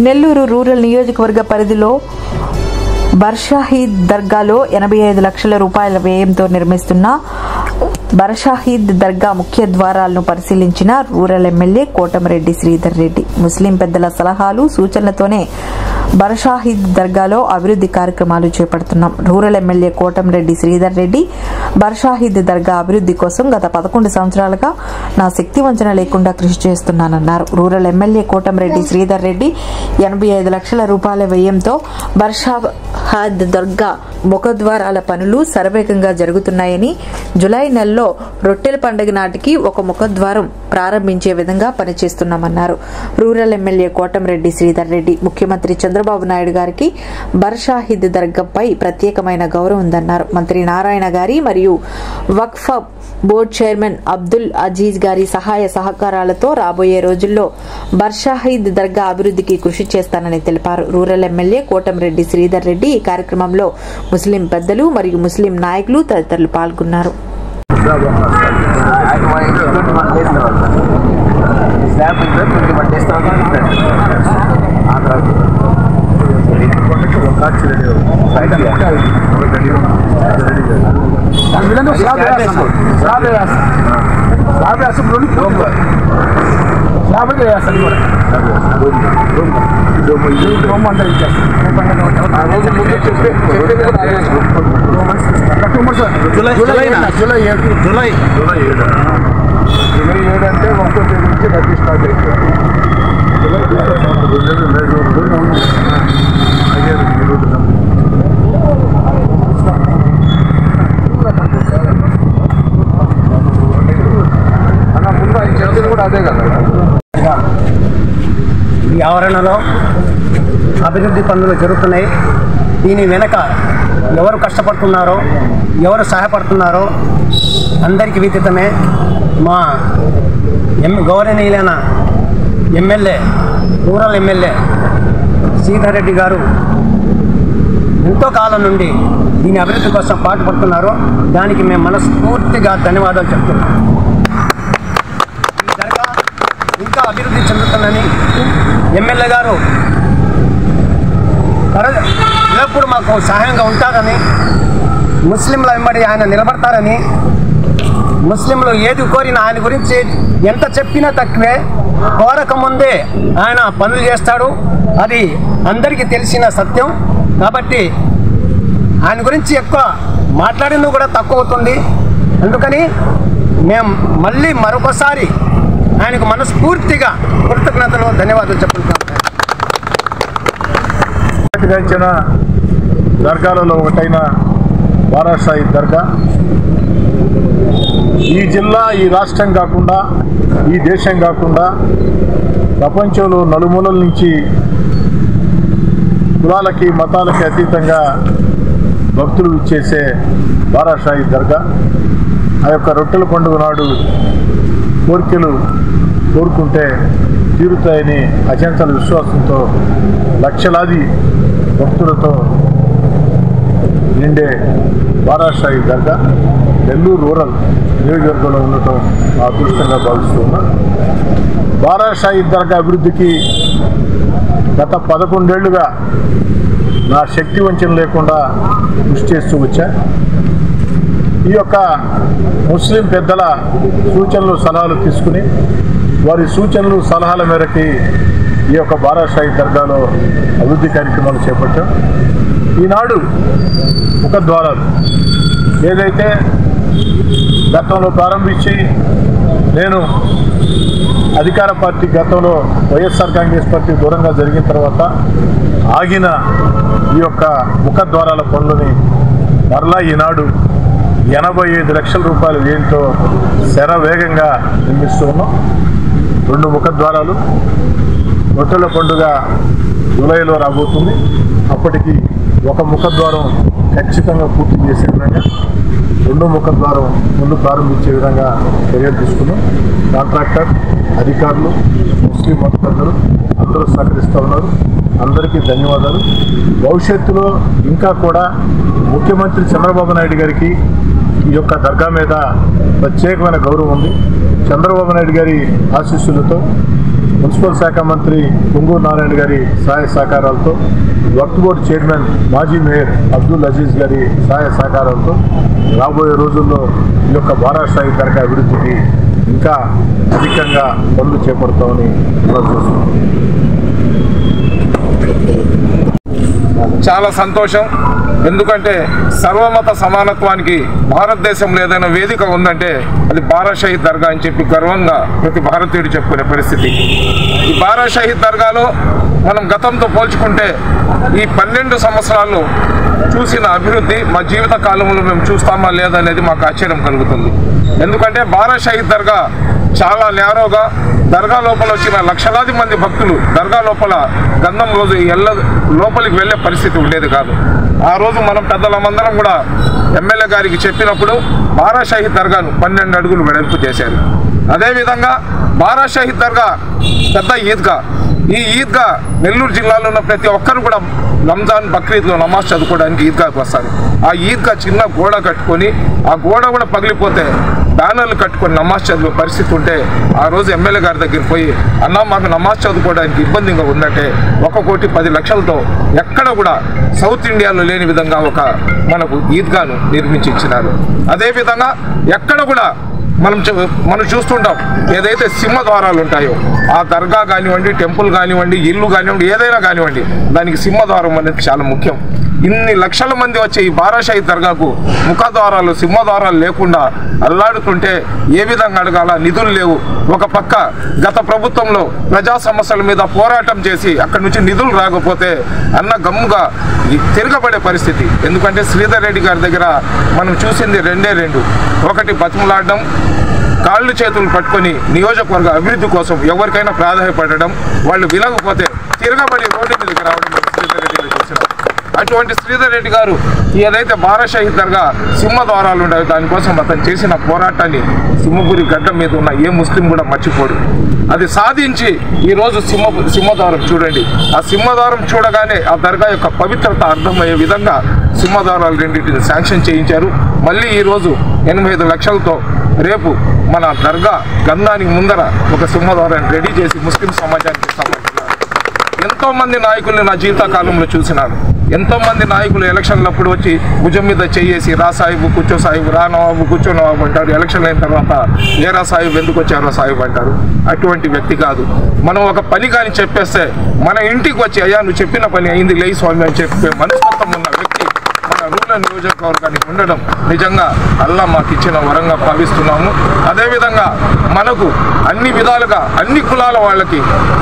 Nellore rural నియోజకవర్గ పరిధిలో బర్షాహీద్ దర్గాలో 85 లక్షల రూపాయల వ్యయంతో నిర్మిస్తున్న బర్షాహీద్ దర్గా ముఖ్య ద్వారాలను పరిశీలించిన రూరల్ ఎమ్మెల్యే కోటమిరెడ్డి శ్రీధర్ రెడ్డి. ముస్లిం పెద్దల సలహాలు సూచనలతోనే బర్షాహీద్ దర్గాలో అభివృద్ధి కార్యక్రమాలు చేపడుతున్నాం. రూరల్ ఎమ్మెల్యే కోటమిరెడ్డి శ్రీధర్ రెడ్డి బర్షాహీద్ దర్గా అభివృద్ధి కోసం గత 11 సంవత్సరాలుగా నా శక్తి వంచన లేకుండా కృషి చేస్తున్నానన్నారు. రూరల్ ఎమ్మెల్యే కోటమిరెడ్డి శ్రీధర్ రెడ్డి 85 లక్షల రూపాయల వ్యయంతో బర్షాహీద్ దర్గా ముఖద్వారాల పనులు శరవేగంగా జరుగుతున్నాయని, జులై నెలలో రొట్టెల పండుగ నాటికి ఒక ముఖద్వారం ప్రారంభించే విధంగా పనిచేస్తున్నామన్నారు. రూరల్ ఎమ్మెల్యే కోటమిరెడ్డి శ్రీధర్ రెడ్డి ముఖ్యమంత్రి చంద్రబాబు నాయుడు గారికి బర్షాహీద్ దర్గాపై ప్రత్యేకమైన గౌరవం ఉందన్నారు. మంత్రి నారాయణ గారి మరియు వక్ఫ్ బోర్డు చైర్మన్ అబ్దుల్ అజీజ్ గారి సహాయ సహకారాలతో రాబోయే రోజుల్లో బర్షాహీద్ దర్గా అభివృద్ధికి కృషి చేస్తానని తెలిపారు. రూరల్ ఎమ్మెల్యే కోటమిరెడ్డి శ్రీధర్ రెడ్డి ఈ కార్యక్రమంలో ముస్లిం పెద్దలు మరియు ముస్లిం నాయకులు తదితరులు పాల్గొన్నారు. జూలై 7 అంటే 1వ తేదీ నుంచి రద్దీ స్టార్ట్ అయిపోయింది. ముందు ఆయన చెప్పింది కూడా అదే కదా. ఈ ఆవరణలో అభివృద్ధి పనులు జరుగుతున్నాయి. దీని వెనక ఎవరు కష్టపడుతున్నారో, ఎవరు సహాయపడుతున్నారో అందరికీ విదితమే. మా గౌరవనీయులైన MLA, rural MLA Sridhar Reddy గారు ఎంతో కాలం నుండి దీని అభివృద్ధి కోసం పాటుపడుతున్నారు. దానికి మేము మనస్ఫూర్తిగా ధన్యవాదాలు చెప్తున్నాం. ఈ దర్గా ఇంకా అభివృద్ధి చెందుతుందని ఎమ్మెల్యే గారు ఎప్పుడు మాకు సహాయంగా ఉంటారని, ముస్లింల వెంబడి ఆయన నిలబడతారని, ముస్లింలు ఏది కోరినా ఆయన గురించి ఎంత చెప్పినా తక్కువే, కోరకముందే ఆయన పనులు చేస్తాడు. అది అందరికీ తెలిసిన సత్యం. కాబట్టి ఆయన గురించి ఎక్కువ మాట్లాడినది కూడా తక్కువ అవుతుంది. అందుకని మేము మళ్ళీ మరొకసారి ఆయనకు మనస్ఫూర్తిగా కృతజ్ఞతలు, ధన్యవాదాలు చెప్పుకుంటాం. ఇచ్చిన దర్గాలలో ఒకటైన బర్షాహీద్ దర్గా ఈ జిల్లా, ఈ రాష్ట్రం కాకుండా, ఈ దేశం కాకుండా ప్రపంచంలో నలుమూలల నుంచి కులాలకి మతాలకి అతీతంగా భక్తులు ఇచ్చేసే బర్షాహీద్ దర్గా ఆ యొక్క రొట్టెల పండుగ నాడు కోరికలు కోరుకుంటే తీరుతాయని అచంచల విశ్వాసంతో లక్షలాది భక్తులతో నిండే బర్షాహీద్ దర్గా నెల్లూరు రూరల్ నియోజకవర్గంలో ఉండటం అదృష్టంగా భావిస్తున్నా. బర్షాహీద్ దర్గా అభివృద్ధికి గత 11 ఏళ్లుగా నా శక్తి వంచన లేకుండా కృషి చేస్తూ వచ్చా. ఈ యొక్క ముస్లిం పెద్దల సూచనలు సలహాలు తీసుకుని వారి సూచనలు సలహాల మేరకి ఈ యొక్క బర్షాహీద్ దర్గాలో అభివృద్ధి కార్యక్రమాలు చేపట్టాం. ఈనాడు ముఖద్వారాలు ఏదైతే గతంలో ప్రారంభించి నేను అధికార పార్టీ గతంలో వైఎస్ఆర్ కాంగ్రెస్ పార్టీ దూరంగా జరిగిన తర్వాత ఆగిన ఈ యొక్క ముఖద్వారాల పనులని మరలా ఈనాడు 85 లక్షల రూపాయల వ్యయంతో శరవేగంగా నిర్మిస్తూ ఉన్నాం. 2 ముఖద్వారాలు రొట్టెల పండుగ జూలైలో రాబోతుంది. అప్పటికి ఒక ముఖద్వారం ఖచ్చితంగా పూర్తి చేసే విధంగా, 2వ ముఖద్వారం ముందు ప్రారంభించే విధంగా చర్యలు తీసుకున్నాం. కాంట్రాక్టర్, అధికారులు, ముస్లిం మతపరులు అందరూ సహకరిస్తూ ఉన్నారు. అందరికీ ధన్యవాదాలు. భవిష్యత్తులో ఇంకా కూడా ముఖ్యమంత్రి చంద్రబాబు నాయుడు గారికి ఈ యొక్క దర్గా మీద ప్రత్యేకమైన గౌరవం ఉంది. చంద్రబాబు నాయుడు గారి ఆశీస్సులతో మున్సిపల్ శాఖ మంత్రి పొంగూరు నారాయణ గారి సహాయ సహకారాలతో, వక్ఫ్ బోర్డు చైర్మన్ మాజీ మేయర్ అబ్దుల్ అజీజ్ గారి సహాయ సహకారాలతో రాబోయే రోజుల్లో ఈ యొక్క బారాషాహి దర్గా అభివృద్ధికి ఇంకా అధికంగా పనులు చేపడతామని చూస్తున్నాం. చాలా సంతోషం. ఎందుకంటే సర్వమత సమానత్వానికి భారతదేశంలో ఏదైనా వేదిక ఉందంటే అది బారాషాహి దర్గా అని చెప్పి గర్వంగా ప్రతి భారతీయుడు చెప్పుకునే పరిస్థితి. ఈ బారాషాహి దర్గాలో మనం గతంతో పోల్చుకుంటే ఈ 12 సంవత్సరాలు చూసిన అభివృద్ధి మా జీవిత కాలంలో మేము చూస్తామా లేదనేది మాకు ఆశ్చర్యం కలుగుతుంది. ఎందుకంటే బారాషాహి దర్గా చాలా నేరోగా, దర్గా లోపల వచ్చిన లక్షలాది మంది భక్తులు దర్గా లోపల గంధం రోజు లోపలికి వెళ్ళే పరిస్థితి ఉండేది కాదు. ఆ రోజు మనం పెద్దలమందరం కూడా ఎమ్మెల్యే గారికి చెప్పినప్పుడు బారాషాహి దర్గాను 12 అడుగులు వెడల్పు చేశారు. అదేవిధంగా బారాషాహి దర్గా పెద్ద ఈద్గా. ఈ ఈద్గా నెల్లూరు జిల్లాలో ఉన్న ప్రతి ఒక్కరు కూడా రంజాన్ బక్రీద్లో నమాజ్ చదువుకోవడానికి ఈద్గాకి వస్తారు. ఆ ఈద్గా చిన్న గోడ కట్టుకొని ఆ గోడ కూడా పగిలిపోతే బ్యానర్లు కట్టుకొని నమాజ్ చదివే పరిస్థితి ఉంటే ఆ రోజు ఎమ్మెల్యే గారి దగ్గరికి పోయి అన్నా మాకు నమాజ్ చదువుకోవడానికి ఇబ్బందిగా ఉందంటే 1,10,00,000తో ఎక్కడ కూడా సౌత్ ఇండియాలో లేని విధంగా మనకు ఈద్గాను నిర్మించి ఇచ్చినారు. అదేవిధంగా ఎక్కడ కూడా మనం చూస్తుంటాం ఏదైతే సింహద్వారాలు ఉంటాయో ఆ దర్గా కానివ్వండి, టెంపుల్ కానివ్వండి, ఇల్లు కానివ్వండి, ఏదైనా కానివ్వండి దానికి సింహద్వారం అనేది చాలా ముఖ్యం. ఇన్ని లక్షల మంది వచ్చే ఈ బారాషాహి దర్గాకు ముఖద్వారాలు, సింహద్వారాలు లేకుండా అల్లాడుతుంటే ఏ విధంగా అడగాల? నిధులు లేవు. ఒక పక్క గత ప్రభుత్వంలో ప్రజా సమస్యల మీద పోరాటం చేసి అక్కడి నుంచి నిధులు రాకపోతే అన్న గమ్ముగా తిరగబడే పరిస్థితి. ఎందుకంటే శ్రీధర్ రెడ్డి గారి దగ్గర మనం చూసింది రెండు. ఒకటి బతిమలాడడం, కాళ్ళు చేతులు పట్టుకొని నియోజకవర్గ అభివృద్ధి కోసం ఎవరికైనా ప్రాధాన్యపడడం, వాళ్ళు వినకపోతే తిరగబడి రోడ్డు మీదకి రావడం శ్రీధర్ రెడ్డి గారు చూసినాం. అటువంటి శ్రీధర్ రెడ్డి గారు ఏదైతే బారాషాహి దర్గా సింహద్వారాలు ఉన్నాయో దానికోసం అతను చేసిన పోరాటాన్ని సింహపురి గడ్డ మీద ఉన్న ఏ ముస్లిం కూడా మర్చిపోడు. అది సాధించి ఈరోజు సింహద్వారం చూడండి. ఆ సింహద్వారం చూడగానే ఆ దర్గా యొక్క పవిత్రత అర్థమయ్యే విధంగా సింహద్వారాలు రెండింటిని శాంక్షన్ చేయించారు. మళ్ళీ ఈరోజు 85 లక్షలతో రేపు మన దర్గా గంధానికి ముందర ఒక సింహద్వారాన్ని రెడీ చేసి ముస్లిం సమాజానికి ఇస్తామంటున్నారు. ఎంతోమంది నాయకుల్ని నా జీవితకాలంలో చూసినాను. ఎంతోమంది నాయకులు ఎలక్షన్లప్పుడు వచ్చి భుజం మీద చేసి రా సాహిబు కూర్చో సాహిబు, రా నవాబు కూర్చో నవాబు అంటారు. ఎలక్షన్ అయిన తర్వాత ఏరా సాహిబు ఎందుకు వచ్చారో సాహిబు అంటారు. అటువంటి వ్యక్తి కాదు. మనం ఒక పని కానీ చెప్పేస్తే మన ఇంటికి వచ్చి అయ్యా నువ్వు చెప్పిన పని అయింది లే స్వామి అని చెప్పే మనస్తత్వం ఉన్న వ్యక్తి మన రూరల్ నియోజకవర్గానికి ఉండడం నిజంగా అల్లా మాకు ఇచ్చిన వరంగా భావిస్తున్నాము. అదేవిధంగా మనకు అన్ని విధాలుగా అన్ని కులాల వాళ్ళకి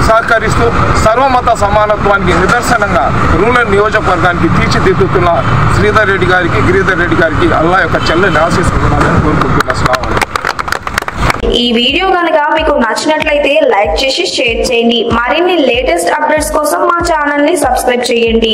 సహకరిస్తూ సర్వమత సమానత్వానికి నిదర్శనంగా రూరల్ నియోజకవర్గానికి తీర్చిదిద్దుతున్న శ్రీధర్ రెడ్డి గారికి, గిరిధర్ రెడ్డి గారికి అల్లా యొక్క చెల్లని ఆశీస్సులను కోరుకుంటున్నాను. ఈ వీడియో కనుక మీకు నచ్చినట్లయితే లైక్ చేసి షేర్ చేయండి. మరిన్ని లేటెస్ట్ అప్డేట్స్ కోసం మా ఛానల్ ని సబ్స్క్రైబ్ చేయండి.